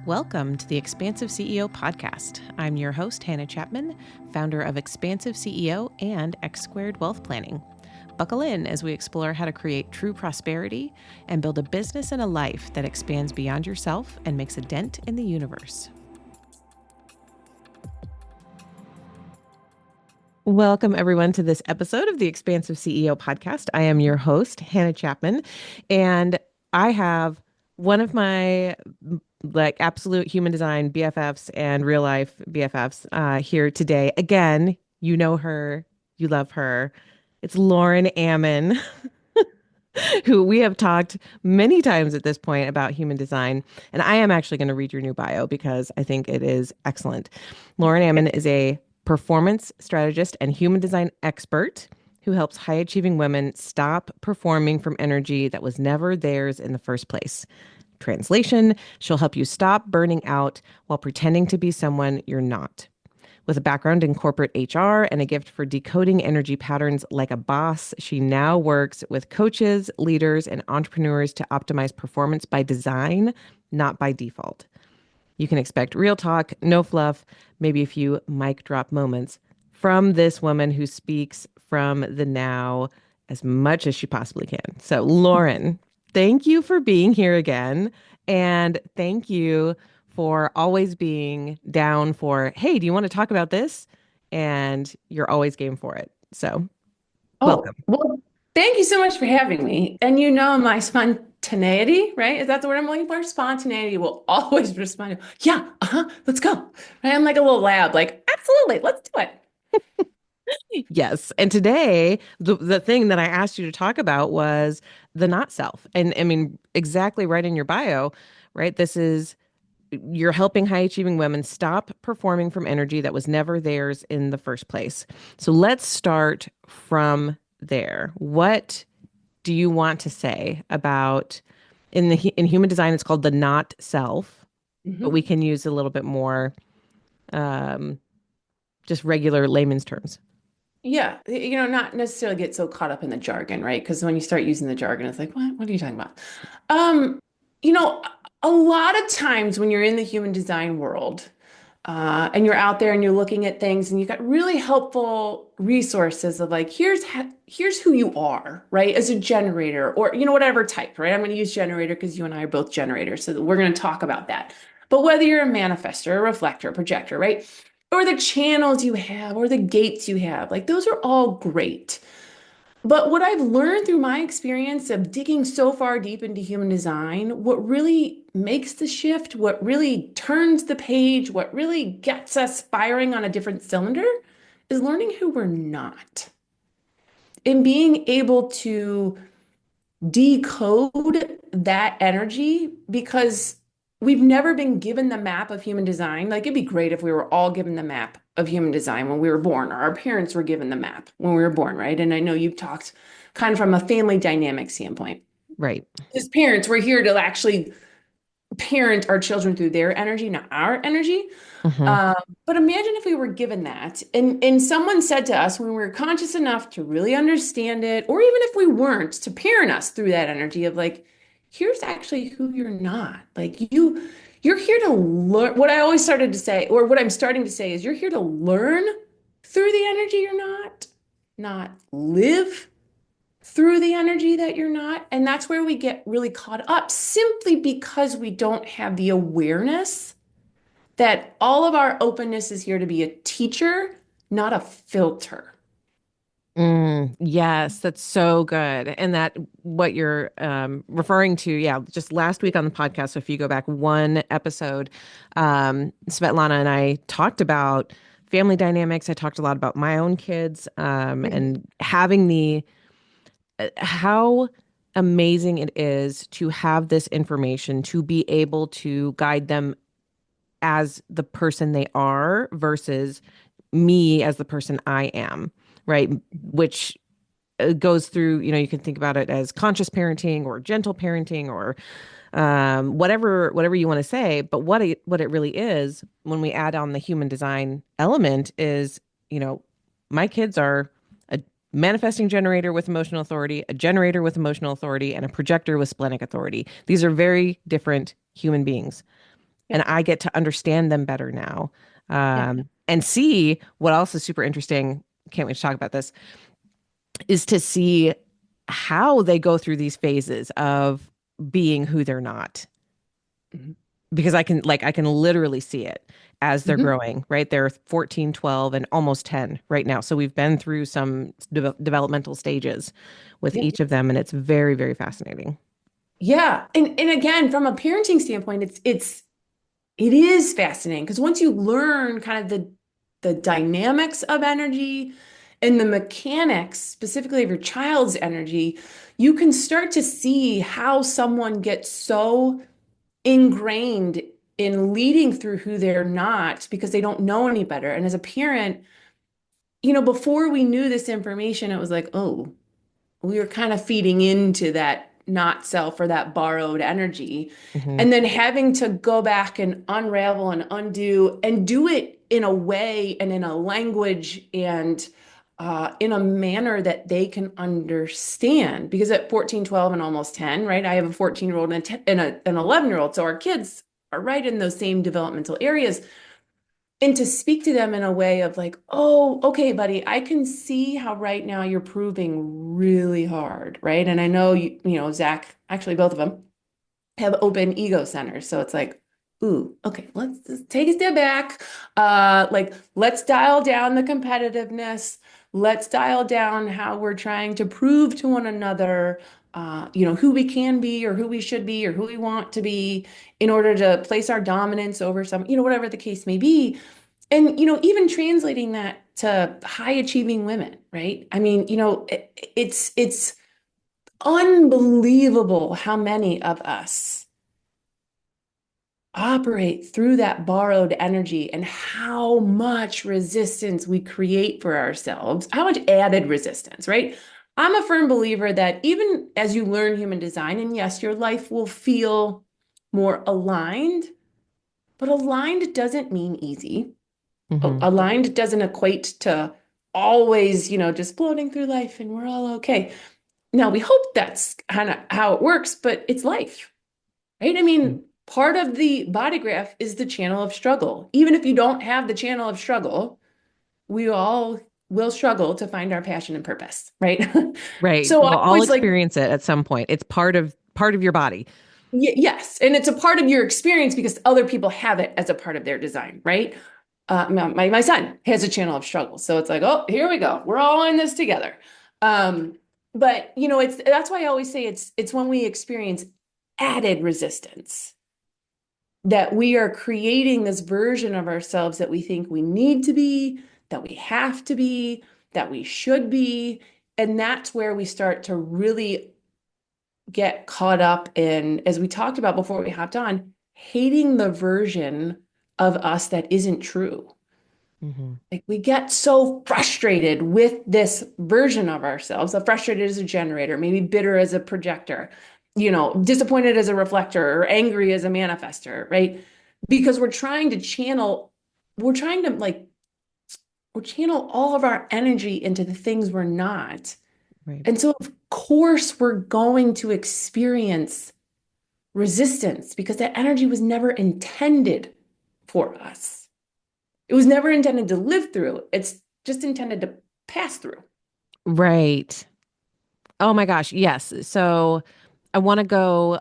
Welcome to the Expansive CEO podcast. I'm your host, Hannah Chapman, founder of Expansive CEO and X Squared Wealth Planning. Buckle in as we explore how to create true prosperity and build a business and a life that expands beyond yourself and makes a dent in the universe. Welcome, everyone, to this episode of the Expansive CEO podcast. I am your host, Hannah Chapman, and I have one of my absolute human design BFFs and real life BFFs here today. Again, you know her, you love her. It's Lauren Ammon, who we have talked many times at this point about human design. And I am actually going to read your new bio because I think it is excellent. Lauren Ammon is a performance strategist and human design expert who helps high achieving women stop performing from energy that was never theirs in the first place. Translation, she'll help you stop burning out while pretending to be someone you're not. With a background in corporate HR and a gift for decoding energy patterns like a boss, she now works with coaches, leaders, and entrepreneurs to optimize performance by design, not by default. You can expect real talk, no fluff, maybe a few mic drop moments from this woman who speaks from the now as much as she possibly can. So, Lauren, thank you for being here again. And thank you for always being down for, hey, do you want to talk about this? And you're always game for it. So welcome. Well, thank you so much for having me. And you know my spontaneity, right? Is that the word I'm looking for? Spontaneity will always respond to, yeah, let's go. Right? I'm like a little lab, like, absolutely, let's do it. Yes. And today, the thing that I asked you to talk about was the not self. And I mean, exactly right in your bio, right? This is you're helping high achieving women stop performing from energy that was never theirs in the first place. So let's start from there. What do you want to say about in human design? It's called the not self, but we Mhm. can use a little bit more um, just regular layman's terms. Yeah, not necessarily get so caught up in the jargon, right? Because when you start using the jargon, it's like, what? What are you talking about? Um, you know, a lot of times when you're in the human design world, and you're out there and you're looking at things and you've got really helpful resources of like, here's who you are, right? As a generator or, whatever type, right? I'm going to use generator because you and I are both generators. So we're going to talk about that. But whether you're a manifestor, a reflector, a projector, right? Or the channels you have or the gates you have, like those are all great. But what I've learned through my experience of digging so far deep into human design, what really makes the shift, what really turns the page, what really gets us firing on a different cylinder is learning who we're not and being able to decode that energy because we've never been given the map of human design. Like it'd be great if we were all given the map of human design when we were born, or our parents were given the map when we were born, right? And I know you've talked kind of from a family dynamic standpoint. Right. As parents, we're here to actually parent our children through their energy, not our energy. Hmm. Um, but imagine if we were given that and someone said to us when we were conscious enough to really understand it, or even if we weren't, to parent us through that energy of like, here's actually who you're not. Like you're here to learn. What I always started to say, or what I'm starting to say is you're here to learn through the energy you're not live through the energy that you're not. And that's where we get really caught up simply because we don't have the awareness that all of our openness is here to be a teacher, not a filter. Yes, that's so good. And that what you're referring to, yeah, just last week on the podcast. So if you go back one episode, Svetlana and I talked about family dynamics. I talked a lot about my own kids and having the how amazing it is to have this information to be able to guide them as the person they are versus me as the person I am, right? Which goes through, you can think about it as conscious parenting or gentle parenting or whatever you want to say. But what it really is when we add on the human design element is, my kids are a manifesting generator with emotional authority, a generator with emotional authority, and a projector with splenic authority. These are very different human beings. and I get to understand them better now. Yeah. And see what else is super interesting. Can't wait to talk about this, is to see how they go through these phases of being who they're not. Mhm. Because I can literally see it as they're Mhm. growing, right? They're 14, 12, and almost 10 right now. So we've been through some developmental stages with Yeah. each of them, and it's very, very fascinating. Yeah. And again, from a parenting standpoint, it is fascinating because once you learn kind of the dynamics of energy and the mechanics specifically of your child's energy, you can start to see how someone gets so ingrained in leading through who they're not because they don't know any better. And as a parent, before we knew this information, it was like, oh, we were kind of feeding into that not self or that borrowed energy. Hmm. And then having to go back and unravel and undo and do it in a way and in a language and in a manner that they can understand. Because at 14, 12, and almost 10, right? I have a 14-year-old and, an 11-year-old. So our kids are right in those same developmental areas and to speak to them in a way of like, oh, okay, buddy, I can see how right now you're proving really hard, right? And I know Zach, actually both of them have open ego centers. So it's like, ooh, okay, let's just take a step back. Like let's dial down the competitiveness. Let's dial down how we're trying to prove to one another, who we can be or who we should be or who we want to be in order to place our dominance over some, whatever the case may be. And, even translating that to high achieving women, right? I mean, it's unbelievable how many of us operate through that borrowed energy and how much resistance we create for ourselves, how much added resistance, right? I'm a firm believer that even as you learn human design, and yes, your life will feel more aligned, but aligned doesn't mean easy. Hmm. Aligned doesn't equate to always, just floating through life and we're all okay. Now, we hope that's kind of how it works, but it's life, right? I mean, part of the body graph is the channel of struggle. Even if you don't have the channel of struggle, we all will struggle to find our passion and purpose, right? Right. So I We'll all always like, experience it at some point. It's part of your body. yes, and it's a part of your experience because other people have it as a part of their design, right? My son has a channel of struggle, so it's like, oh, here we go, we're all in this together. But it's that's why I always say it's when we experience added resistance that we are creating this version of ourselves that we think we need to be, that we have to be, that we should be, and that's where we start to really get caught up in, as we talked about before we hopped on, hating the version of us that isn't true. Hmm. Like we get so frustrated with this version of ourselves, frustrated as a generator, maybe bitter as a projector, disappointed as a reflector or angry as a manifester, right? Because we're trying to like, we're channel all of our energy into the things we're not. Right. And so, of course, we're going to experience resistance because that energy was never intended for us. It was never intended to live through. It's just intended to pass through. Right. Oh my gosh, yes. So I want to go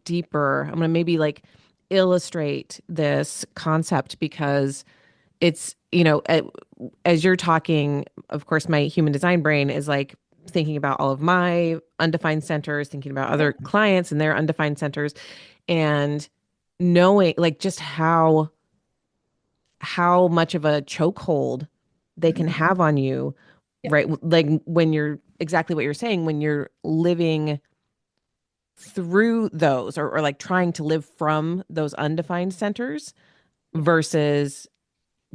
deeper. I'm going to maybe like illustrate this concept because it's, as you're talking, of course, my human design brain is like thinking about all of my undefined centers, thinking about other clients and their undefined centers, and knowing like just how much of a chokehold they can have on you, Yeah. right? Like when you're exactly what you're saying, when you're living through those or like trying to live from those undefined centers versus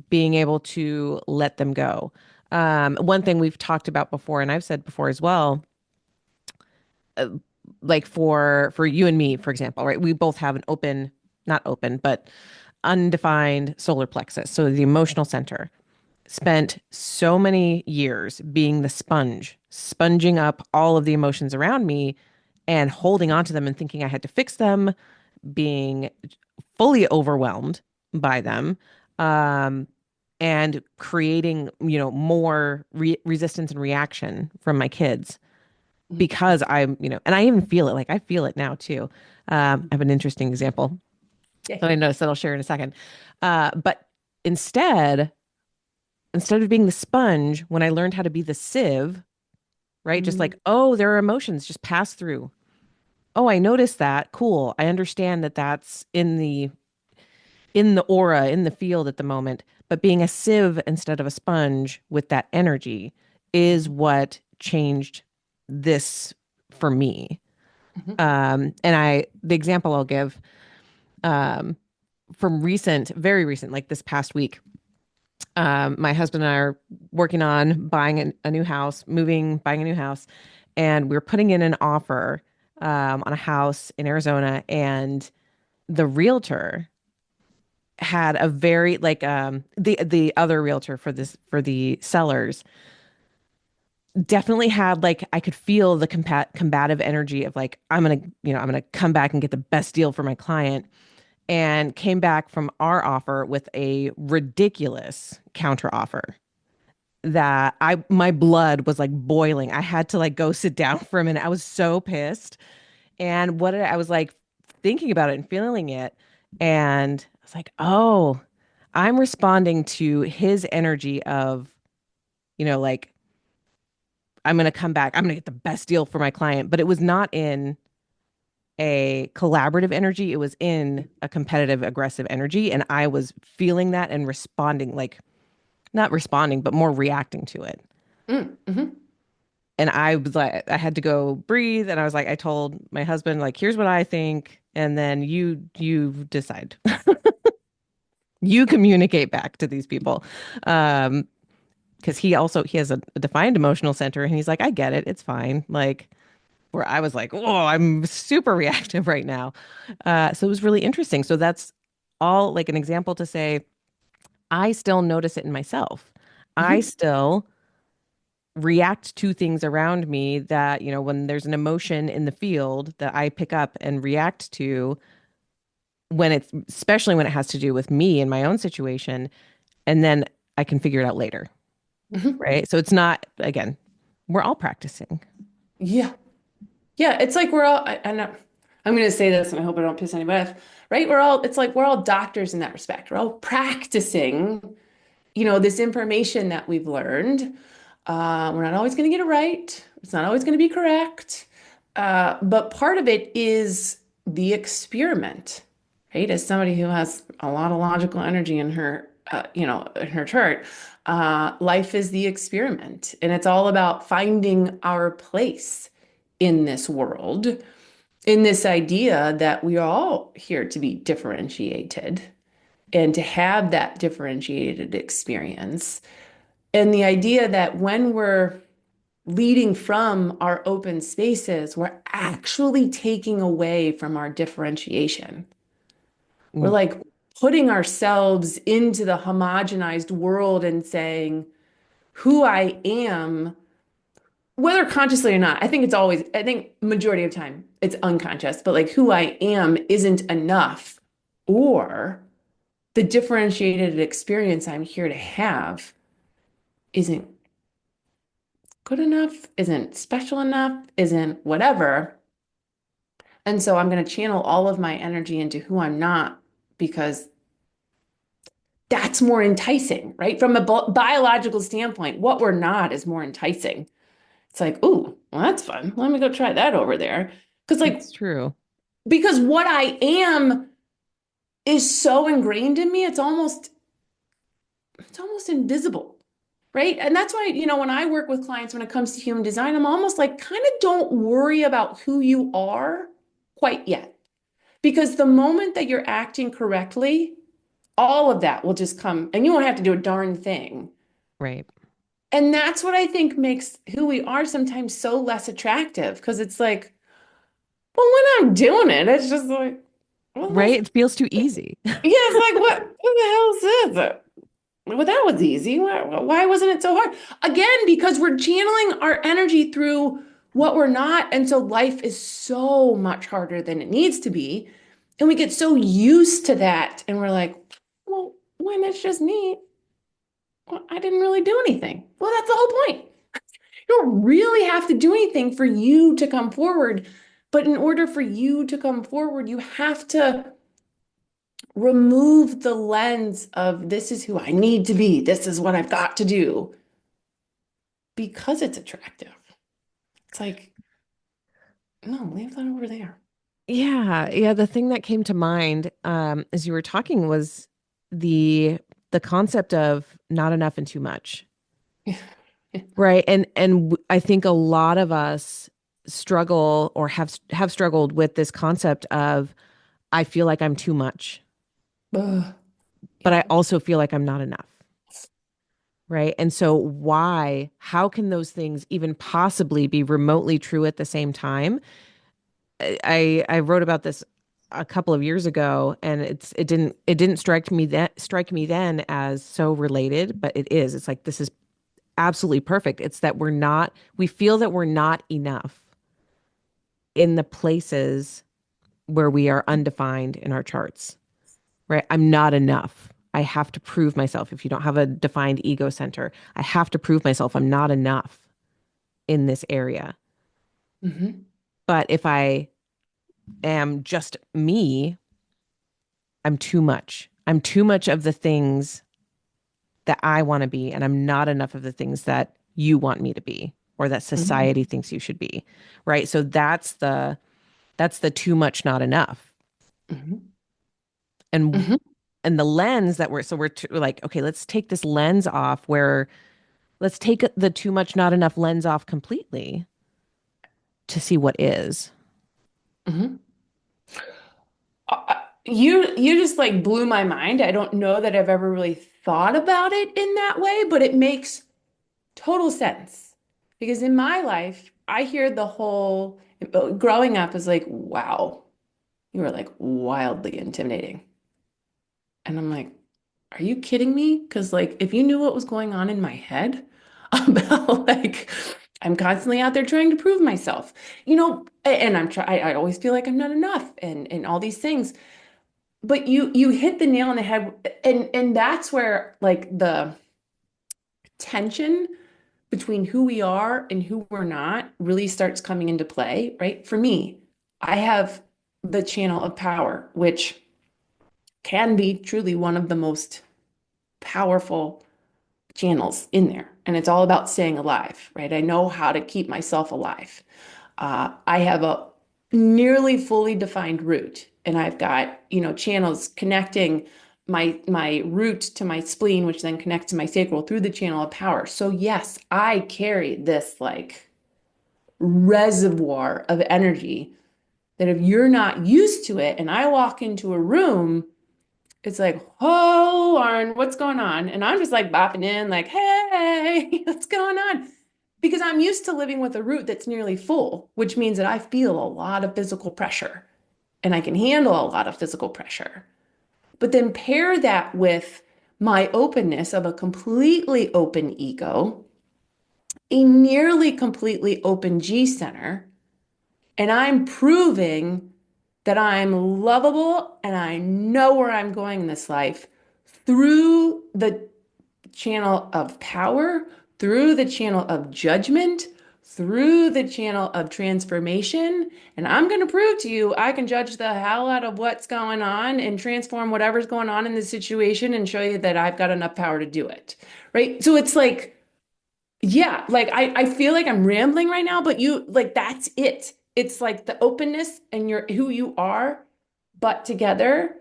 being able to let them go. One thing we've talked about before, and I've said before as well, uh, like for you and me, for example, right? We both have an open, not open, but undefined solar plexus, so the emotional center. Spent so many years being the sponge, sponging up all of the emotions around me and holding on to them and thinking I had to fix them being fully overwhelmed by them, um, and creating, more resistance and reaction from my kids Mhm. because I'm, and I even feel it. Like I feel it now too. I have an interesting example Yay. that I noticed that I'll share in a second. But instead, instead of being the sponge, when I learned how to be the sieve, right? Just Mm, like, oh, there are emotions, just pass through. Oh, I noticed that. Cool. I understand that that's in the aura, in the field at the moment. But being a sieve instead of a sponge with that energy is mhm, what changed this for me. mhm, And the example I'll give, um, from very recent, like this past week, my husband and I are working on buying a new house, buying a new house, and we're putting in an offer, on a house in Arizona, and the realtor had a very like the other realtor for the sellers definitely had like I could feel the combative energy of like I'm gonna come back and get the best deal for my client, and came back from our offer with a ridiculous counter offer that my blood was like boiling. I had to like go sit down for a minute. I was so pissed. And I was like thinking about it and feeling it. And I was like, oh, I'm responding to his energy of, like, I'm going to come back. I'm going to get the best deal for my client. But it was not in a collaborative energy. It was in a competitive, aggressive energy. And I was feeling that and responding, like, not responding, but more reacting to it. mm, mhm. And I was like, I had to go breathe. And I was like, I told my husband, like, here's what I think. And then you decide. You communicate back to these people. Um, because he has a defined emotional center, and he's like, I get it, it's fine. Like, where I was like, oh, I'm super reactive right now. So it was really interesting. So that's all like an example to say, I still notice it in myself. I Mhm. still react to things around me that, when there's an emotion in the field that I pick up and react to, especially when it has to do with me and my own situation, and then I can figure it out later. Mhm. Right. So it's not, again, we're all practicing. Yeah. Yeah. It's like we're all, I know, I'm going to say this and I hope I don't piss anybody off, right? It's like we're all doctors in that respect. We're all practicing, this information that we've learned. We're not always going to get it right. It's not always going to be correct. But part of it is the experiment, right? As somebody who has a lot of logical energy in her, in her chart, life is the experiment, and it's all about finding our place in this world, in this idea that we are all here to be differentiated and to have that differentiated experience. And the idea that when we're leading from our open spaces, we're actually taking away from our differentiation. We're Mm, like putting ourselves into the homogenized world and saying, who I am, whether consciously or not, I think majority of time it's unconscious, but like who I am isn't enough, or the differentiated experience I'm here to have isn't good enough, isn't special enough, isn't whatever. And so I'm going to channel all of my energy into who I'm not because that's more enticing, right? From a biological standpoint, what we're not is more enticing. It's like, ooh, well, that's fun. Let me go try that over there. Because, like, it's true. because what I am is so ingrained in me, it's almost invisible, right? And that's why, when I work with clients when it comes to human design, I'm almost like, kind of don't worry about who you are quite yet. Because the moment that you're acting correctly, all of that will just come and you won't have to do a darn thing. Right. And that's what I think makes who we are sometimes so less attractive because it's like, well, when I'm doing it, it's just like, well, Right. It feels too easy. yeah, it's like, what the hell is this? Well, that was easy. Why wasn't it so hard? Again, because we're channeling our energy through what we're not. And so life is so much harder than it needs to be. And we get so used to that. And we're like, well, when it's just me, well, I didn't really do anything. Well, that's the whole point. You don't really have to do anything for you to come forward. But in order for you to come forward, you have to remove the lens of this is who I need to be, this is what I've got to do because it's attractive. It's like, no, leave that over there. Yeah, yeah. The thing that came to mind as you were talking was the the concept of not enough and too much, right? I think a lot of us struggle or have struggled with this concept of I feel like I'm too much, Ugh. but Yeah. I also feel like I'm not enough, right? And so how can those things even possibly be remotely true at the same time? I wrote about this a couple of years ago, and it didn't strike me then as so related, but it is. It's like this is absolutely perfect. It's that we feel that we're not enough in the places where we are undefined in our charts, right? I'm not enough. I have to prove myself. If you don't have a defined ego center, I have to prove myself. I'm not enough in this area. Hmm. But if I am just me, I'm too much. I'm too much of the things that I want to be, and I'm not enough of the things that you want me to be or that Hmm. society thinks you should be. Right? So that's the too much not enough. Hmm. And Hmm. the lens that we're like, okay, let's take this lens off where let's take the too much not enough lens off completely to see what is. Hmm. You just like blew my mind. I don't know that I've ever really thought about it in that way, but it makes total sense. Because in my life, I hear the whole growing up is like, wow, you were like wildly intimidating. And I'm like, are you kidding me? Because like if you knew what was going on in my head about like I'm constantly out there trying to prove myself, and I always feel like I'm not enough and all these things. But you hit the nail on the head, and that's where like the tension between who we are and who we're not really starts coming into play, right? For me, I have the channel of power, which can be truly one of the most powerful channels in there. And it's all about staying alive, right? I know how to keep myself alive. I have a nearly fully defined root, and I've got, channels connecting my root to my spleen, which then connects to my sacral through the channel of power. So yes, I carry this like reservoir of energy that if you're not used to it, and I walk into a room, it's like, oh, Lauren, what's going on? And I'm just like bopping in, like, hey, what's going on? Because I'm used to living with a root that's nearly full, which means that I feel a lot of physical pressure and I can handle a lot of physical pressure. But then pair that with my openness of a completely open ego, a nearly completely open G center, and I'm proving that I'm lovable and I know where I'm going in this life through the channel of power, through the channel of judgment, through the channel of transformation. And I'm going to prove to you I can judge the hell out of what's going on and transform whatever's going on in the situation and show you that I've got enough power to do it. Right. So it's like, yeah, like I feel like I'm rambling right now, but you like that's it. It's like the openness and your who you are, but together.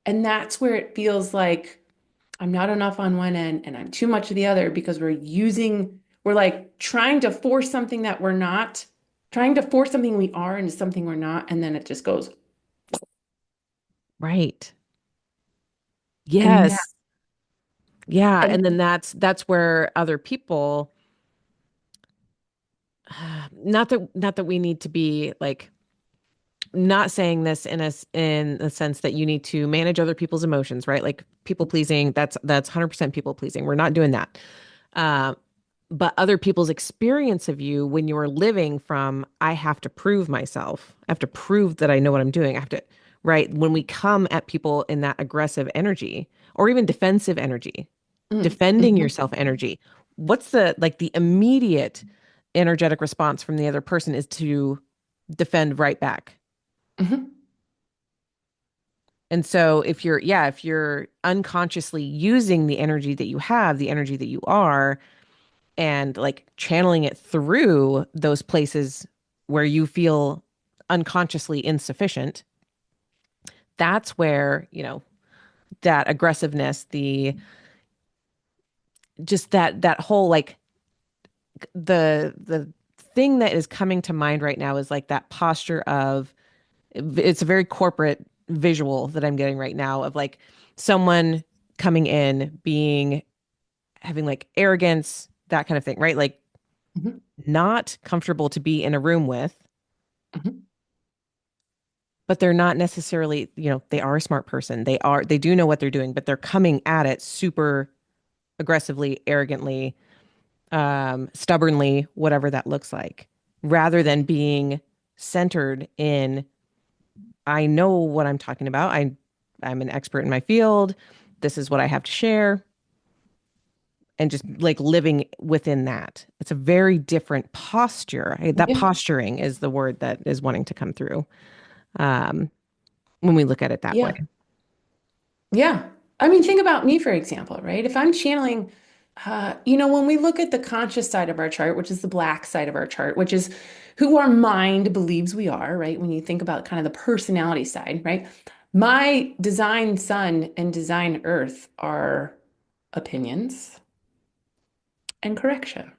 And that's where it feels like I'm not enough on one end and I'm too much of the other because we're like trying to force something that we're not, trying to force something we are into something we're not. And then it just goes. Right. And that, Yes. Yeah. and And then that's where other people, not that we need to be like not saying this in a sense that you need to manage other people's emotions, right? Like people pleasing, that's 100% people pleasing. We're not doing that. Uh, but other people's experience of you when you're living from, I have to prove myself. I have to prove that I know what I'm doing. I have to, right? When we come at people in that aggressive energy or even defensive energy, Mm, defending mhm, yourself energy, what's the immediate energetic response from the other person is to defend right back. mhm. And so if you're unconsciously using the energy that you have, the energy that you are, and like channeling it through those places where you feel unconsciously insufficient, that's where, that aggressiveness, the just that whole like the thing that is coming to mind right now is like that posture of it's a very corporate visual that I'm getting right now of like someone coming in being having like arrogance, that kind of thing, right? Like Mhm, not comfortable to be in a room with, mhm. but they're not necessarily, they are a smart person. They do know what they're doing, but they're coming at it super aggressively, arrogantly, stubbornly, whatever that looks like, rather than being centered in, I know what I'm talking about. I'm an expert in my field. This is what I have to share. And just like living within that. It's a very different posture. That Yeah, posturing is the word that is wanting to come through um, when we look at it that way. yeah, yeah. I mean, think about me, for example, right? If I'm channeling, when we look at the conscious side of our chart, which is the black side of our chart, which is who our mind believes we are, right? When you think about kind of the personality side, right? My design sun and design earth are opinions and correction.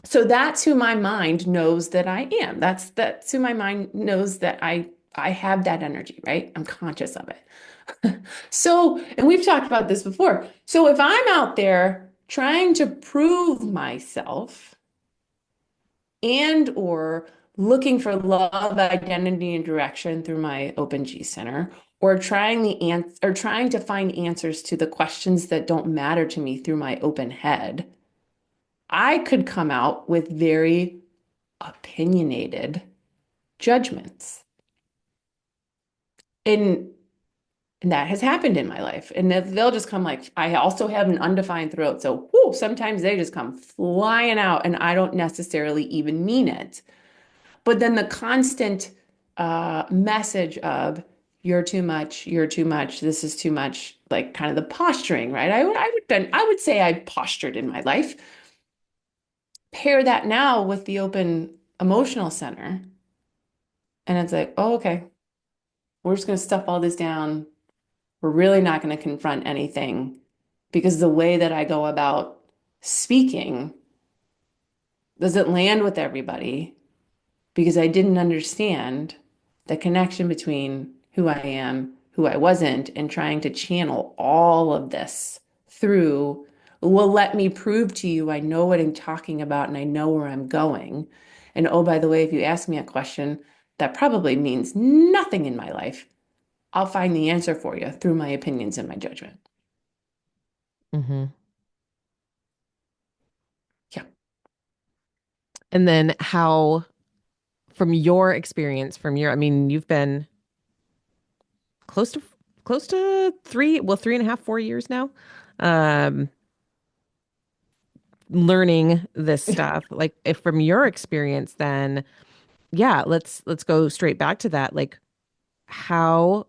So that's who my mind knows that I am. That's who my mind knows that I have that energy, right? I'm conscious of it. So, and we've talked about this before. So if I'm out there trying to prove myself and or looking for love, identity, and direction through my open G center, or trying to find answers to the questions that don't matter to me through my open head, I could come out with very opinionated judgments. And and that has happened in my life. And they'll just come like, I also have an undefined throat. So whew, sometimes they just come flying out and I don't necessarily even mean it. But then the constant message of you're too much, this is too much, like kind of the posturing, right? I would say I postured in my life. Pair that now with the open emotional center. And it's like, oh, okay, we're just going to stuff all this down. We're really not going to confront anything because the way that I go about speaking doesn't land with everybody because I didn't understand the connection between who I am, who I wasn't, and trying to channel all of this through, well, let me prove to you I know what I'm talking about and I know where I'm going. And oh, by the way, if you ask me a question that probably means nothing in my life, I'll find the answer for you through my opinions and my judgment. Hmm. Yeah. And then how, from your experience, I mean, you've been close to three and a half, 4 years now, um, learning this stuff. Like, if from your experience, then yeah, let's go straight back to that. Like, how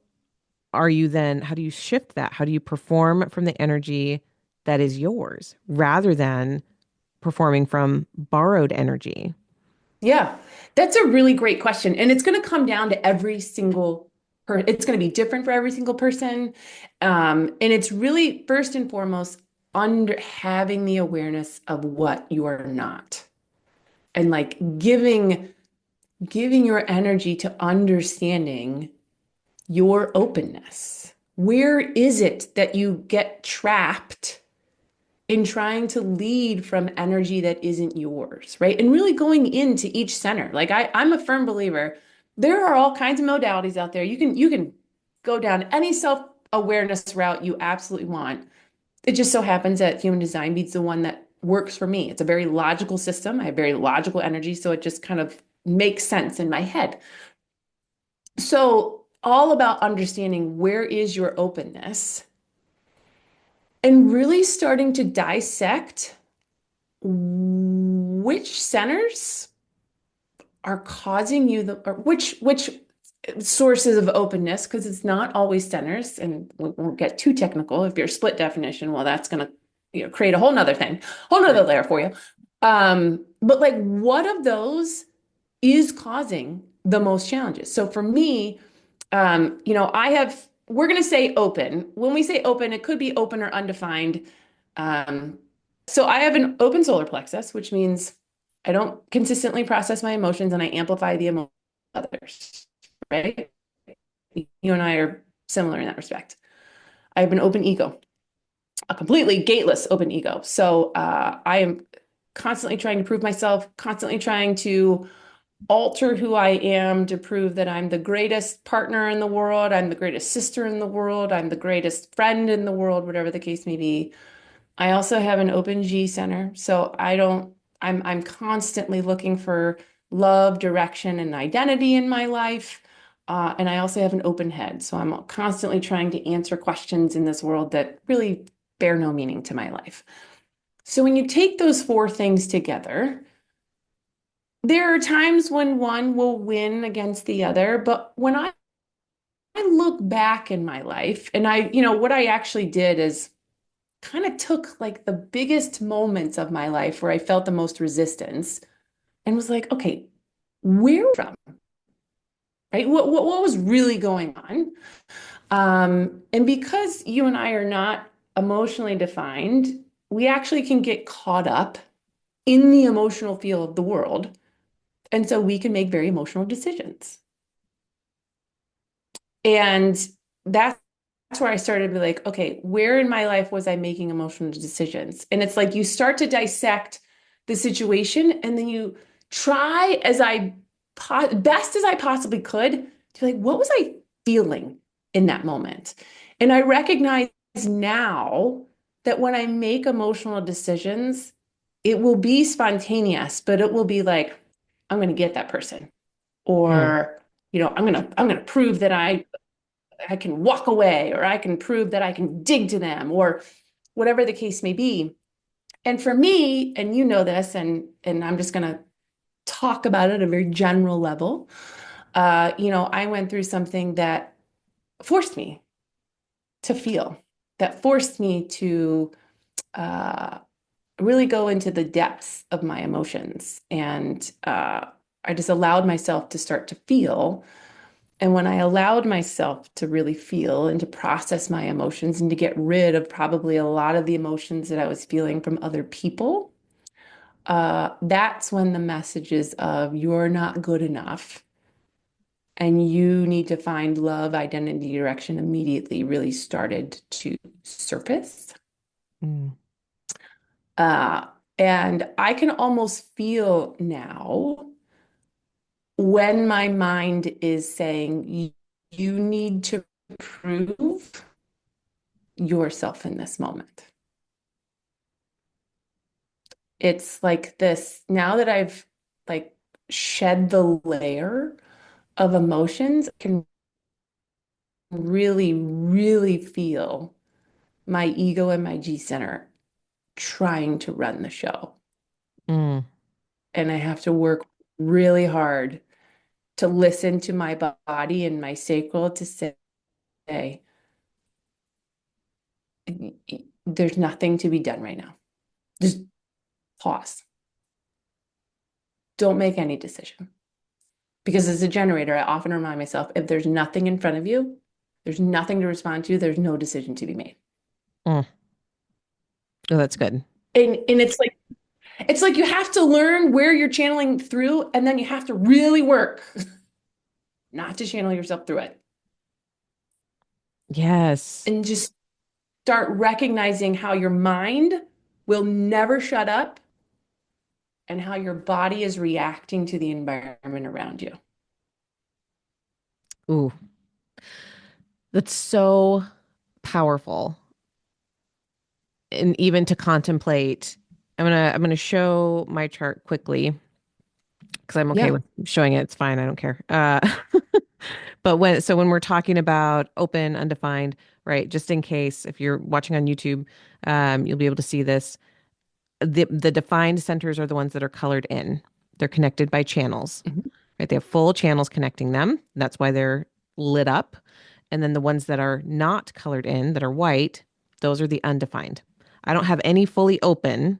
how do you shift that? How do you perform from the energy that is yours rather than performing from borrowed energy? Yeah, that's a really great question. And it's going to come down to every single it's going to be different for every single person. And it's really first and foremost under having the awareness of what you are not and like giving your energy to understanding your openness. Where is it that you get trapped in trying to lead from energy that isn't yours, right? And really going into each center. Like I'm a firm believer, there are all kinds of modalities out there. You can go down any self-awareness route you absolutely want. It just so happens that human design beats the one that works for me. It's a very logical system. I have very logical energy, so it just kind of makes sense in my head. So all about understanding where is your openness and really starting to dissect which centers are causing you the or which sources of openness, because it's not always centers, and we won't get too technical. If you're split definition, well, that's going to create a whole nother thing, whole nother Right. layer for you. But like, what of those is causing the most challenges? So for me, I have, we're going to say open. When we say open, it could be open or undefined. Um, so I have an open solar plexus, which means I don't consistently process my emotions and I amplify the emotions of others, right? You and I are similar in that respect. I have an open ego, a completely gateless open ego. So I am constantly trying to prove myself, constantly trying to alter who I am to prove that I'm the greatest partner in the world, I'm the greatest sister in the world, I'm the greatest friend in the world, whatever the case may be. I also have an open G center, so I'm constantly looking for love, direction, and identity in my life. And I also have an open head, so I'm constantly trying to answer questions in this world that really bear no meaning to my life. So when you take those four things together, there are times when one will win against the other, but when I look back in my life and what I actually did is kind of took like the biggest moments of my life where I felt the most resistance and was like, okay, where from, right? What was really going on? And because you and I are not emotionally defined, we actually can get caught up in the emotional field of the world. And so we can make very emotional decisions. And that's where I started to be like, okay, where in my life was I making emotional decisions? And it's like you start to dissect the situation and then you try best as I possibly could to be like, what was I feeling in that moment? And I recognize now that when I make emotional decisions, it will be spontaneous, but it will be like, I'm going to get that person, Mm, or I'm gonna prove that I can walk away, or I can prove that I can dig to them, or whatever the case may be. And for me, and you know this, and I'm just gonna talk about it at a very general level. I went through something that forced me to feel, that forced me to uh, really go into the depths of my emotions. And I just allowed myself to start to feel. And when I allowed myself to really feel and to process my emotions and to get rid of probably a lot of the emotions that I was feeling from other people, that's when the messages of you're not good enough and you need to find love, identity, direction immediately really started to surface. mm, Uh, and I can almost feel now when my mind is saying, you need to prove yourself in this moment. It's like this, now that I've like shed the layer of emotions, I can really, really feel my ego and my G center trying to run the show. mm, And I have to work really hard to listen to my body and my sacral to say, there's nothing to be done right now. Just pause. Don't make any decision. Because as a generator, I often remind myself, if there's nothing in front of you, there's nothing to respond to, there's no decision to be made. mm. Oh, that's good. And it's like you have to learn where you're channeling through, and then you have to really work not to channel yourself through it. Yes. And just start recognizing how your mind will never shut up and how your body is reacting to the environment around you. Ooh, that's so powerful. And even to contemplate, I'm gonna show my chart quickly because I'm okay Yeah. with showing it. It's fine. I don't care. But when we're talking about open, undefined, right? Just in case if you're watching on YouTube, you'll be able to see this. The defined centers are the ones that are colored in. They're connected by channels, Mhm. right? They have full channels connecting them. That's why they're lit up. And then the ones that are not colored in, that are white, those are the undefined. I don't have any fully open.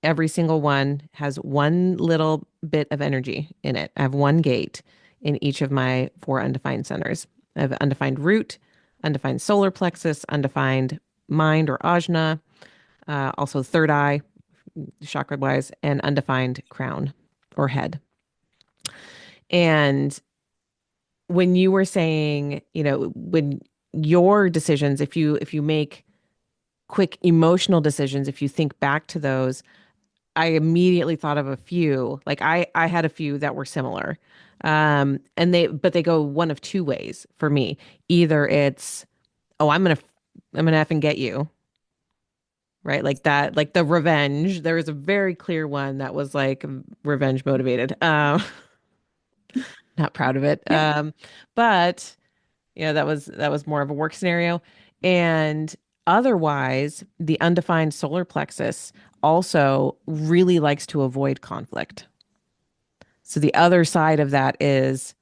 Every single one has one little bit of energy in it. I have one gate in each of my four undefined centers. I have undefined root, undefined solar plexus, undefined mind or ajna, also third eye, chakra wise, and undefined crown or head. And when you were saying, when your decisions, if you make quick emotional decisions, if you think back to those, I immediately thought of a few. Like I had a few that were similar. And they go one of two ways for me. Either it's, oh, I'm gonna effing get you, right? Like that, like the revenge. There was a very clear one that was like revenge motivated. Not proud of it. Yep. But that was more of a work scenario. And otherwise, the undefined solar plexus also really likes to avoid conflict. So the other side of that is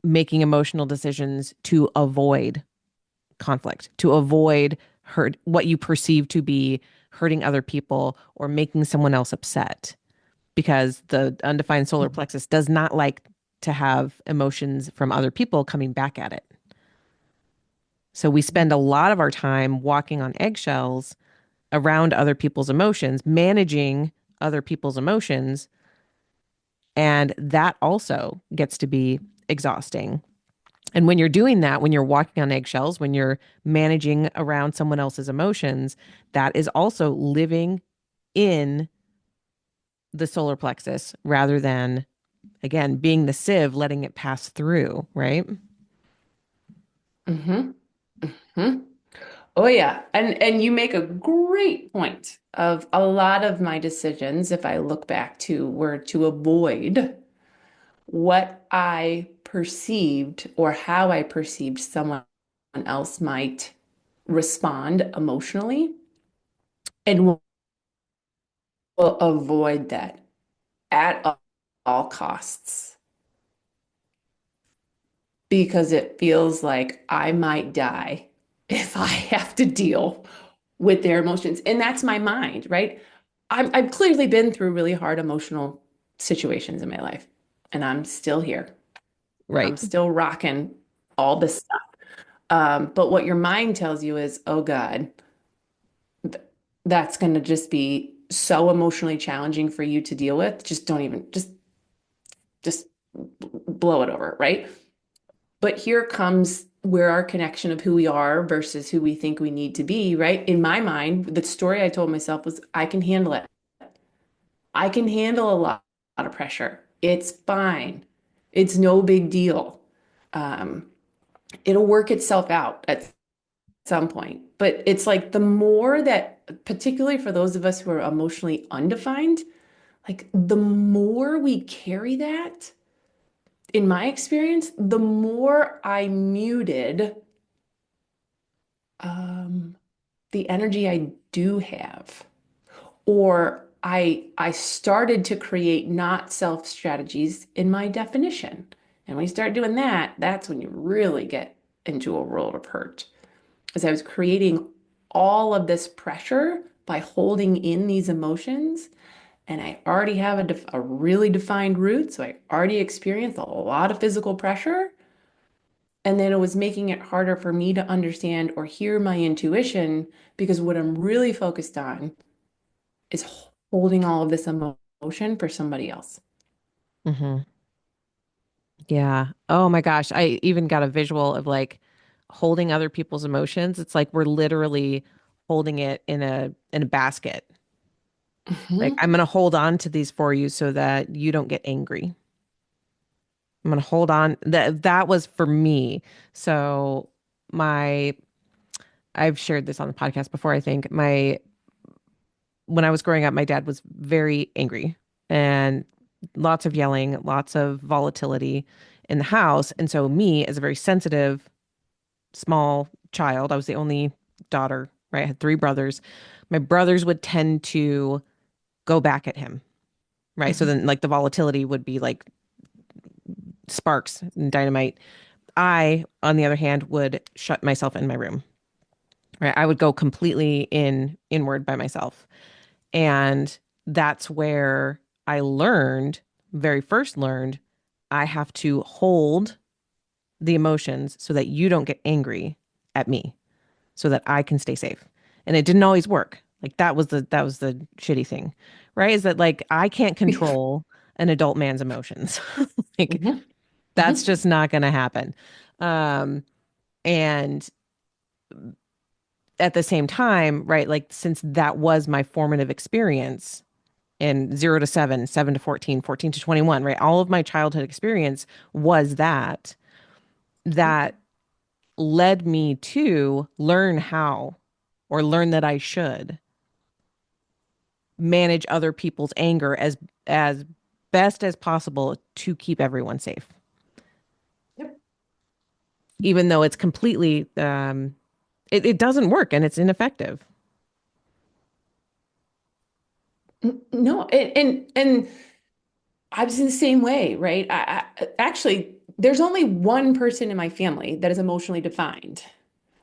making emotional decisions to avoid conflict, to avoid hurt, what you perceive to be hurting other people or making someone else upset, because the undefined solar Mhm. plexus does not like to have emotions from other people coming back at it. So we spend a lot of our time walking on eggshells around other people's emotions, managing other people's emotions, and that also gets to be exhausting. And when you're doing that, when you're walking on eggshells, when you're managing around someone else's emotions, that is also living in the solar plexus rather than, again, being the sieve, letting it pass through, right? Mhm. Mhm. Oh yeah. And you make a great point of a lot of my decisions, if I look back to, were to avoid what I perceived or how I perceived someone else might respond emotionally, and will avoid that at all costs because it feels like I might die if I have to deal with their emotions. And that's my mind, right? I've clearly been through really hard emotional situations in my life, and I'm still here. I'm Right. still rocking all this stuff. But what your mind tells you is, oh God, th- that's going to just be so emotionally challenging for you to deal with. Just don't even, just blow it over, right? But here comes where our connection of who we are versus who we think we need to be, right? In my mind, the story I told myself was, I can handle it. I can handle lot of pressure. It's fine. It's no big deal. Um, it'll work itself out at some point. But it's like the more that, particularly for those of us who are emotionally undefined, like the more we carry that, in my experience, the more I muted um, the energy I do have, or I started to create not self strategies in my definition. And when you start doing that, that's when you really get into a world of hurt. As I was creating all of this pressure by holding in these emotions, and I already have a really defined root, so I already experienced a lot of physical pressure. And then it was making it harder for me to understand or hear my intuition because what I'm really focused on is holding all of this emotion for somebody else. Hmm. Yeah. Oh my gosh. I even got a visual of like holding other people's emotions. It's like we're literally holding it in a basket. Like Mhm. I'm gonna hold on to these for you so that you don't get angry. I'm gonna hold on. That was for me. So my I've shared this on the podcast before, I think. My When I was growing up, my dad was very angry and lots of yelling, lots of volatility. in the house. And so me as a very sensitive, small child, I was the only daughter, right? I had three brothers. My brothers would tend to go back at him, right? So Mhm. then like the volatility would be like sparks and dynamite. I, on the other hand, would shut myself in my room, right? I would go completely inward by myself. And that's where I learned, very first learned, I have to hold the emotions so that you don't get angry at me, so that I can stay safe. And it didn't always work. Like that was the shitty thing, right? Is that like I can't control an adult man's emotions. Like Mhm. that's Mhm. just not going to happen. Um, and at the same time, right, like since that was my formative experience in 0 to 7, 7 to 14, 14 to 21, right? All of my childhood experience was that led me to learn how or learn that I should manage other people's anger as best as possible to keep everyone safe, Yep. even though it's completely it doesn't work and it's ineffective. No, and I was in the same way, right? Actually, there's only one person in my family that is emotionally defined.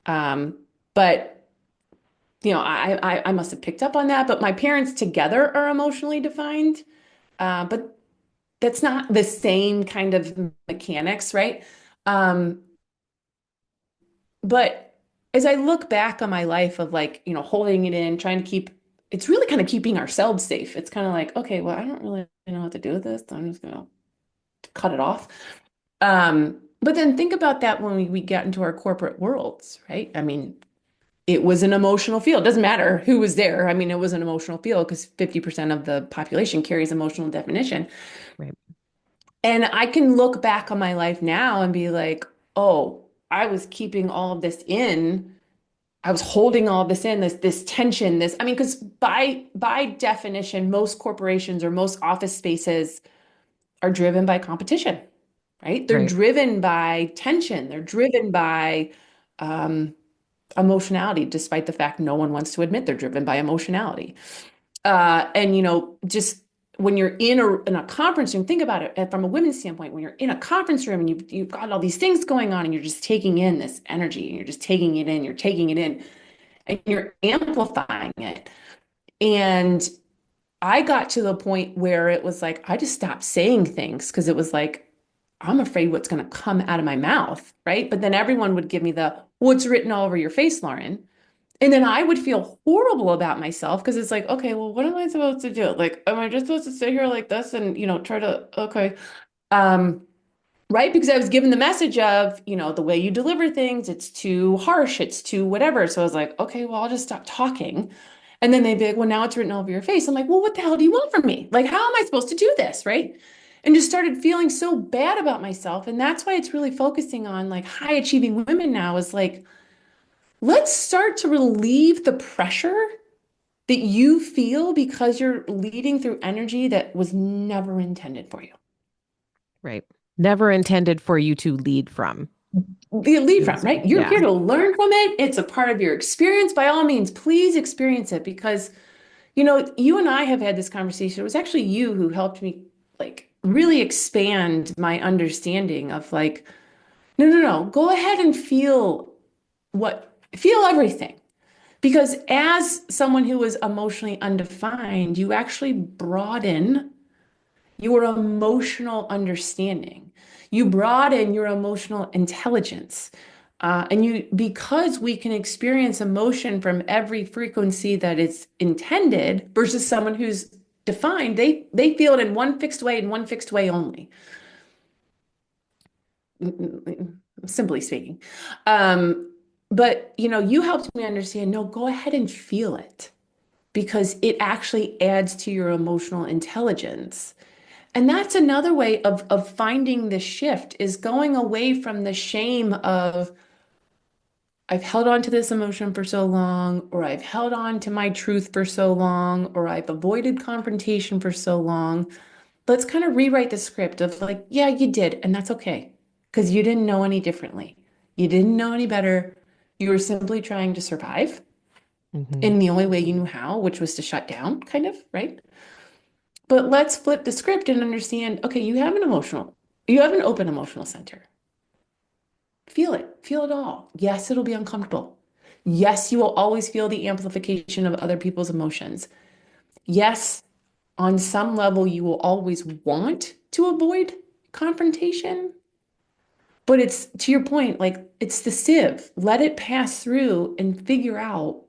Um, but I must have picked up on that. But my parents together are emotionally defined. But that's not the same kind of mechanics, right? Um, but as I look back on my life of like, holding it in, trying to keep, it's really kind of keeping ourselves safe. It's kind of like, okay, well, I don't really know what to do with this. So I'm just gonna cut it off. But then think about that when we got into our corporate worlds, right? I mean, it was an emotional field. It doesn't matter who was there. I mean, it was an emotional field because 50% of the population carries emotional definition. Right. And I can look back on my life now and be like, oh, I was keeping all of this in. I was holding all of this in, this tension, I mean, because by definition, most corporations or most office spaces are driven by competition, right? They're Right. driven by tension. They're driven by um, emotionality, despite the fact no one wants to admit they're driven by emotionality. And just when you're in a conference room, think about it from a women's standpoint. When you're in a conference room and you've got all these things going on, and you're just taking in this energy, and you're just taking it in, you're taking it in, and you're amplifying it. And I got to the point where it was like I just stopped saying things because it was like I'm afraid what's going to come out of my mouth, right? But then everyone would give me the what's written all over your face, Lauren. And then I would feel horrible about myself because it's like, okay, well, what am I supposed to do? Like, am I just supposed to sit here like this and, try to, okay. Um, right? Because I was given the message of, the way you deliver things, it's too harsh, it's too whatever. So I was like, okay, well, I'll just stop talking. And then they'd be like, well, now it's written all over your face. I'm like, well, what the hell do you want from me? Like, how am I supposed to do this? Right. And just started feeling so bad about myself. And that's why it's really focusing on like high achieving women now is like, let's start to relieve the pressure that you feel because you're leading through energy that was never intended for you. Right. Never intended for you to lead from. Lead It from, was, right? You're yeah. here to learn from it. It's a part of your experience. By all means, please experience it because, you and I have had this conversation. It was actually you who helped me like really expand my understanding of like, no, no, no, go ahead and feel everything. Because as someone who is emotionally undefined, you actually broaden your emotional understanding. You broaden your emotional intelligence. Because we can experience emotion from every frequency that is intended versus someone who's defined, they feel it in one fixed way and one fixed way only, simply speaking. Um, but you helped me understand, no, go ahead and feel it because it actually adds to your emotional intelligence. And that's another way of finding the shift is going away from the shame of I've held on to this emotion for so long, or I've held on to my truth for so long, or I've avoided confrontation for so long. Let's kind of rewrite the script of like, yeah, you did, and that's okay. because you didn't know any differently. You didn't know any better. You were simply trying to survive Hmm. in the only way you knew how, which was to shut down, kind of, right? But let's flip the script and understand, okay, you have an open emotional center. Feel it all. Yes, it'll be uncomfortable. Yes, you will always feel the amplification of other people's emotions. Yes, on some level, you will always want to avoid confrontation. But it's to your point, like it's the sieve. Let it pass through and figure out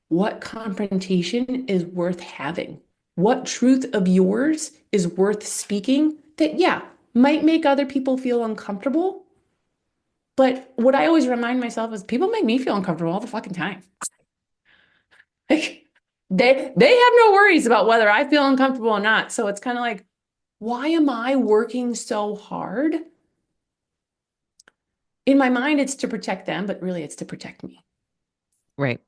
what confrontation is worth having. What truth of yours is worth speaking that, yeah, might make other people feel uncomfortable. But what I always remind myself is people make me feel uncomfortable all the fucking time. Like they have no worries about whether I feel uncomfortable or not. So it's kind of like, why am I working so hard? In my mind, it's to protect them, but really it's to protect me. Right.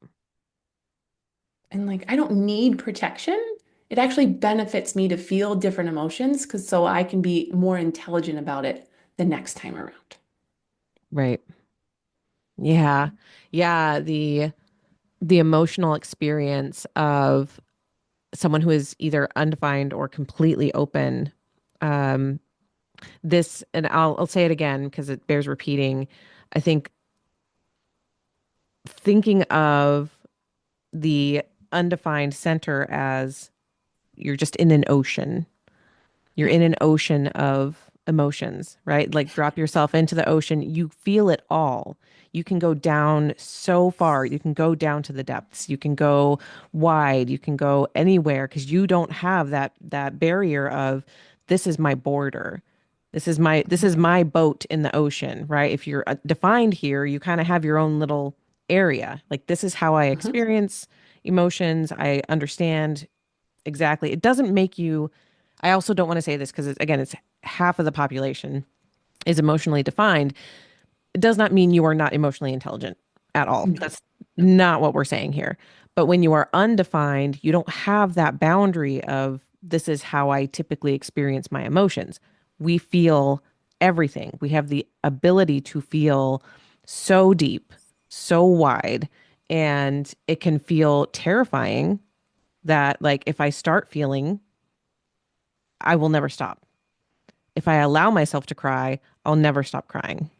And like, I don't need protection. It actually benefits me to feel different emotions because so I can be more intelligent about it the next time around. Right. Yeah. Yeah. The emotional experience of someone who is either undefined or completely open. Um, and I'll say it again because it bears repeating. I think thinking of the undefined center as you're just in an ocean. You're Yeah. in an ocean of emotions, right? Like drop yourself into the ocean. You feel it all. You can go down so far. You can go down to the depths. You can go wide. You can go anywhere because you don't have that barrier of this is my border. This is my boat in the ocean, right? If you're defined here, you kind of have your own little area. Like this is how I Uh-huh. experience emotions. I understand exactly. It doesn't make you I also don't want to say this because again, it's half of the population is emotionally defined. It does not mean you are not emotionally intelligent at all. No, That's no. not what we're saying here. But when you are undefined, you don't have that boundary of this is how I typically experience my emotions. We feel everything. We have the ability to feel so deep, so wide, and it can feel terrifying that like if I start feeling, I will never stop. If I allow myself to cry, I'll never stop crying.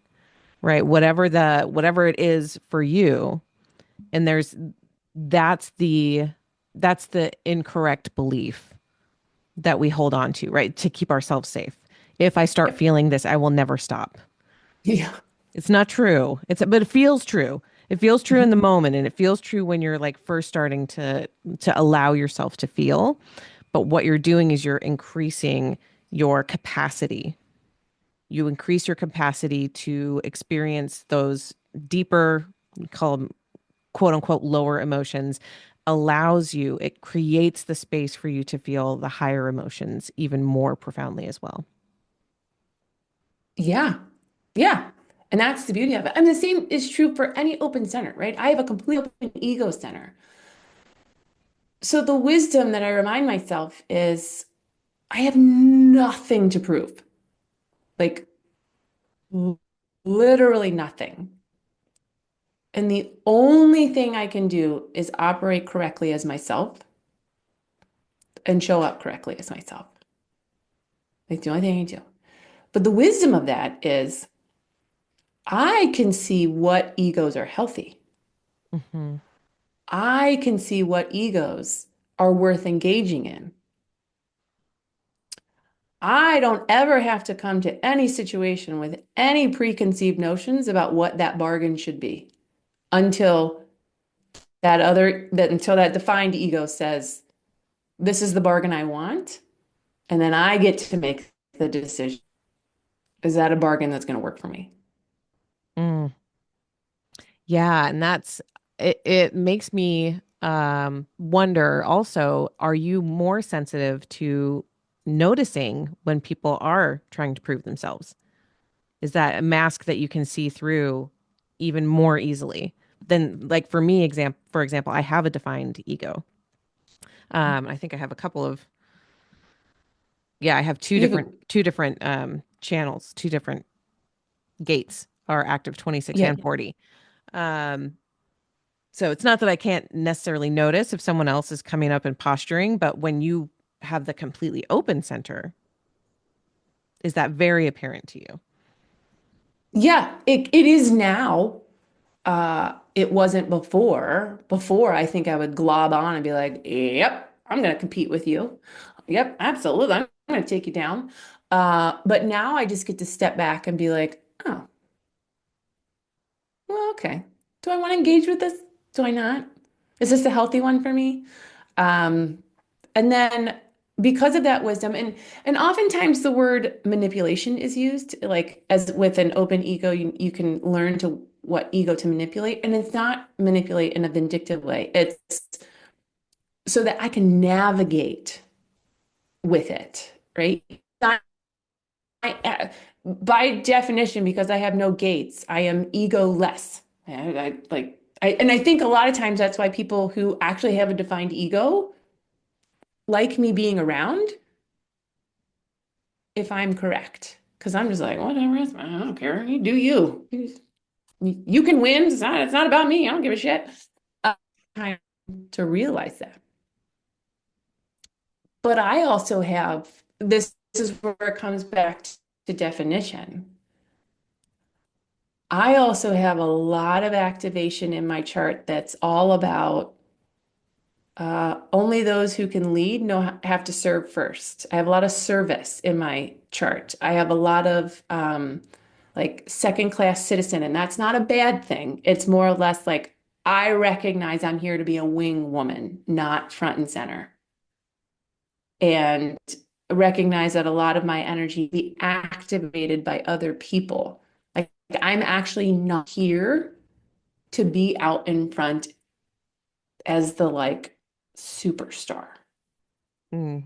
Right? Whatever it is for you. And that's the that's the incorrect belief that we hold on to, right? To keep ourselves safe. If I start Yep. feeling this, I will never stop. Yeah. It's not true. But it feels true. It feels true in Mhm. the moment and it feels true when you're like first starting to allow yourself to feel. But what you're doing is you're increasing your capacity. You increase your capacity to experience those deeper, call them quote unquote lower emotions, it creates the space for you to feel the higher emotions even more profoundly as well. Yeah. Yeah. And that's the beauty of it. And the same is true for any open center, right? I have a complete open ego center. So the wisdom that I remind myself is I have nothing to prove. Like literally nothing. And the only thing I can do is operate correctly as myself and show up correctly as myself. Like the only thing I do. But the wisdom of that is I can see what egos are healthy. Hmm. I can see what egos are worth engaging in. I don't ever have to come to any situation with any preconceived notions about what that bargain should be until until that defined ego says, this is the bargain I want. And then I get to make the decision. Is that a bargain that's going to work for me? Mm. Yeah, and it makes me wonder also, are you more sensitive to noticing when people are trying to prove themselves? Is that a mask that you can see through even more easily than like for example, I have a defined ego. I think I have a couple of yeah, I have You have a two different channels, two different. gates are active 26 Yeah. and 40. Um, so it's not that I can't necessarily notice if someone else is coming up and posturing, but when you have the completely open center, is that very apparent to you? Yeah, it is now. It wasn't before. Before, I think I would glob on and be like, yep, I'm going to compete with you. Yep, absolutely. I'm going to take you down. But now I just get to step back and be like, oh, well, okay. Do I want to engage with this? Do I not? Is this a healthy one for me? Um, and then because of that wisdom, and oftentimes the word manipulation is used, like as with an open ego, you can learn to what ego to manipulate. And it's not manipulate in a vindictive way. It's so that I can navigate with it, right? Not, by definition, because I have no gates, I am ego-less. And I think a lot of times that's why people who actually have a defined ego like me being around if I'm correct. Because I'm just like, whatever, I don't care. You do you. You can win. It's not about me. I don't give a shit. Time to realize that. But I also have this is where it comes back to definition. I also have a lot of activation in my chart that's all about only those who can lead know have to serve first. I have a lot of service in my chart. I have a lot of like second class citizen, and that's not a bad thing. It's more or less like I recognize I'm here to be a wing woman, not front and center, and recognize that a lot of my energy be activated by other people. Like I'm actually not here to be out in front as the like superstar, Mm,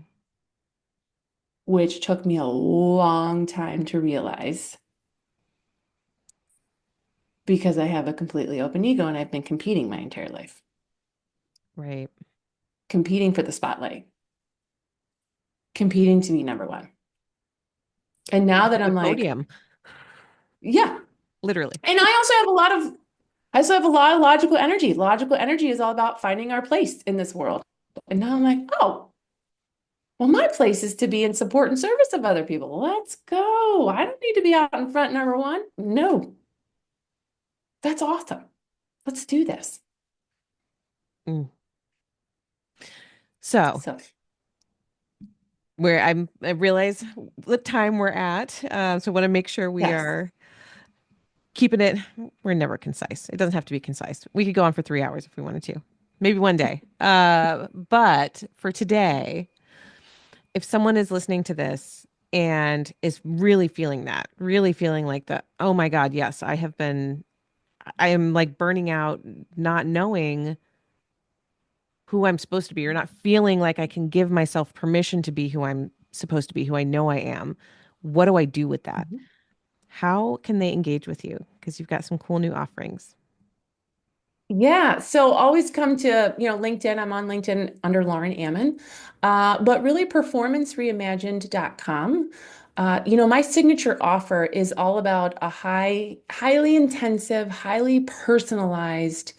which took me a long time to realize because I have a completely open ego and I've been competing my entire life, right. competing for the spotlight, competing to be number one. And now that The I'm like, podium, yeah. literally. And I also have a lot of logical energy. Logical energy is all about finding our place in this world. And now I'm like, oh, well, my place is to be in support and service of other people. Let's go. I don't need to be out in front number one. No, that's awesome. Let's do this. Mm. So So, I realize the time we're at. So I want to make sure we yes. are keeping it. We're never concise. It doesn't have to be concise. We could go on for 3 hours if we wanted to. Maybe one day. But for today, if someone is listening to this and is really feeling that, really feeling like the, oh my God, yes, I am like burning out, not knowing who I'm supposed to be, or not feeling like I can give myself permission to be who I'm supposed to be, who I know I am. What do I do with that? Mhm. How can they engage with you? Because you've got some cool new offerings. Yeah, so always come to, LinkedIn. I'm on LinkedIn under Lauren Ammon. But really performancereimagined.com. My signature offer is all about a highly intensive, highly personalized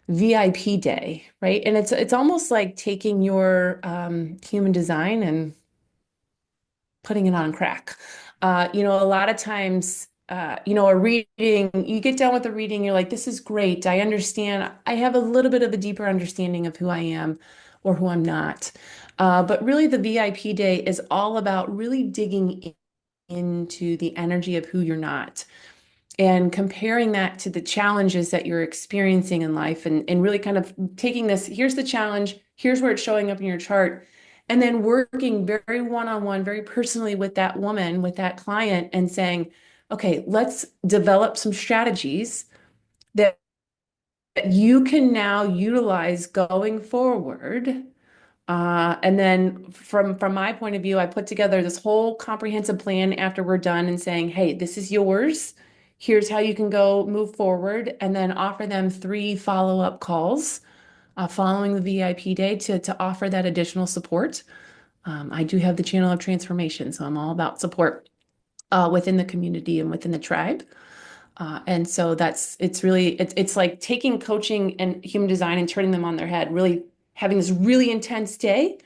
VIP day, right? And it's almost like taking your human design and putting it on crack. A lot of times, a reading, you get done with the reading, you're like, this is great. I understand. I have a little bit of a deeper understanding of who I am or who I'm not. But really, the VIP day is all about really digging into the energy of who you're not and comparing that to the challenges that you're experiencing in life and really kind of taking this, here's the challenge, here's where it's showing up in your chart, and then working very one-on-one, very personally with that woman, with that client, and saying, okay, let's develop some strategies that you can now utilize going forward. And then from my point of view, I put together this whole comprehensive plan after we're done and saying, hey, this is yours. Here's how you can go move forward, and then offer them 3 follow-up calls following the VIP day to offer that additional support. I do have the channel of transformation, so I'm all about support. within the community and within the tribe. And so it's like taking coaching and human design and turning them on their head, really having this really intense day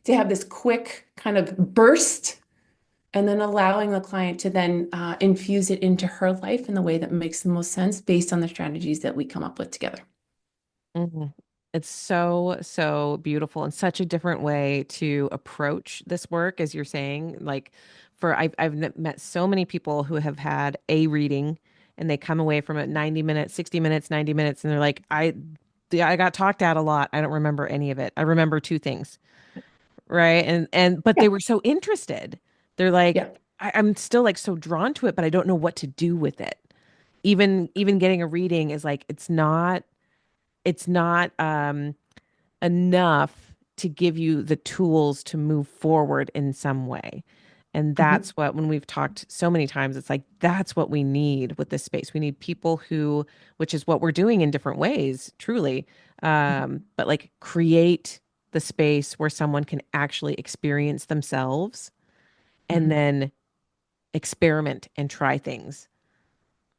to have this quick kind of burst, and then allowing the client to then infuse it into her life in the way that makes the most sense based on the strategies that we come up with together. Mhm. It's so, so beautiful and such a different way to approach this work, as you're saying. Like, met so many people who have had a reading and they come away from it 90 minutes, 60 minutes, 90 minutes, and they're like, I got talked at a lot. I don't remember any of it. I remember two things, right? But Yeah. they were so interested. They're like, Yeah. I'm still like so drawn to it, but I don't know what to do with it. Even getting a reading is like, it's not enough to give you the tools to move forward in some way. And that's Mhm. what, when we've talked so many times, it's like, that's what we need with this space. We need people who, which is what we're doing in different ways, truly. But like create the space where someone can actually experience themselves and Mhm. then experiment and try things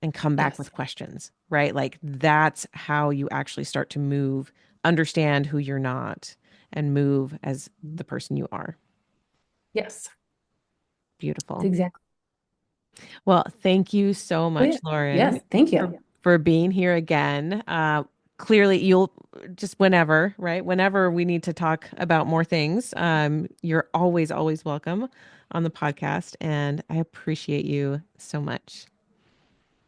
and come back Yes. with questions, right? Like that's how you actually start to move, understand who you're not, and move as the person you are. Yes. It's Beautiful. exactly. Well, thank you so Oh, yeah. much, Lauren, Yes. Thank for you. for being here again. Clearly, you'll just whenever, right? Whenever we need to talk about more things, you're always, always welcome on the podcast, and I appreciate you so much.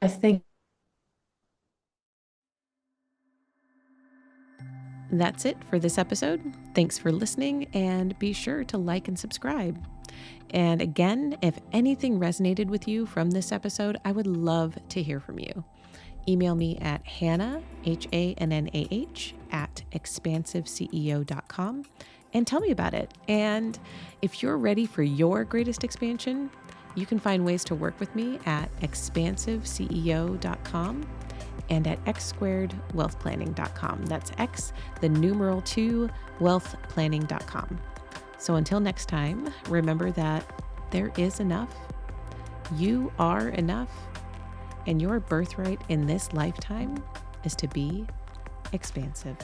Yes. Thank That's it for this episode. Thanks for listening, and be sure to like and subscribe. And again, if anything resonated with you from this episode, I would love to hear from you. Email me at Hannah, HANNAH, at expansiveceo.com and tell me about it. And if you're ready for your greatest expansion, you can find ways to work with me at expansiveceo.com and at x2wealthplanning.com. That's X, the numeral 2, wealthplanning.com. So until next time, remember that there is enough, you are enough, and your birthright in this lifetime is to be expansive.